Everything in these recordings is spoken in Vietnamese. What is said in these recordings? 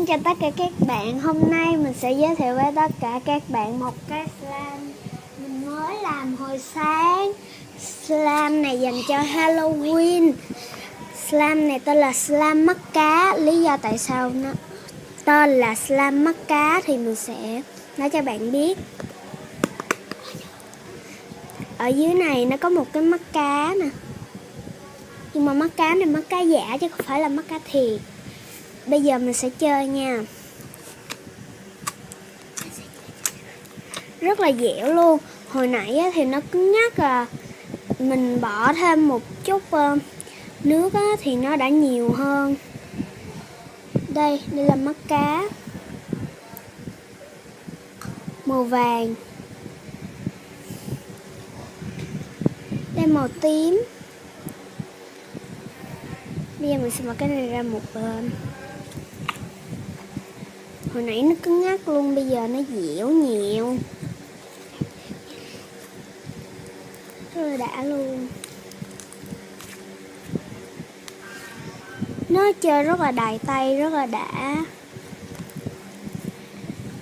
Xin chào tất cả các bạn. Hôm nay mình sẽ giới thiệu với tất cả các bạn một cái slime mình mới làm hồi sáng. Slime này dành cho Halloween. Slime này tên là slime mắt cá. Lý do tại sao nó tên là slime mắt cá thì mình sẽ nói cho bạn biết. Ở dưới này nó có một cái mắt cá nè, nhưng mà mắt cá này mắt cá giả chứ không phải là mắt cá thiệt. Bây giờ mình sẽ chơi nha. Rất là dẻo luôn. Hồi nãy thì nó cứng nhắc à. Mình bỏ thêm một chút nước thì nó đã nhiều hơn. Đây là mắt cá màu vàng. Đây màu tím. Bây giờ mình sẽ mở cái này ra một bên. Hồi nãy nó cứng ngắc luôn, bây giờ nó dẻo nhẹo. Rất là đã luôn. Nó chơi rất là đài tay, rất là đã.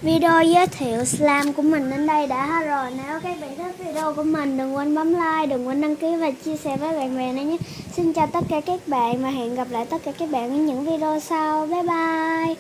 Video giới thiệu slime của mình đến đây đã hết rồi. Nếu các bạn thích video của mình, đừng quên bấm like, đừng quên đăng ký và chia sẻ với bạn bè nữa nhé. Xin chào tất cả các bạn và hẹn gặp lại tất cả các bạn ở những video sau. Bye bye.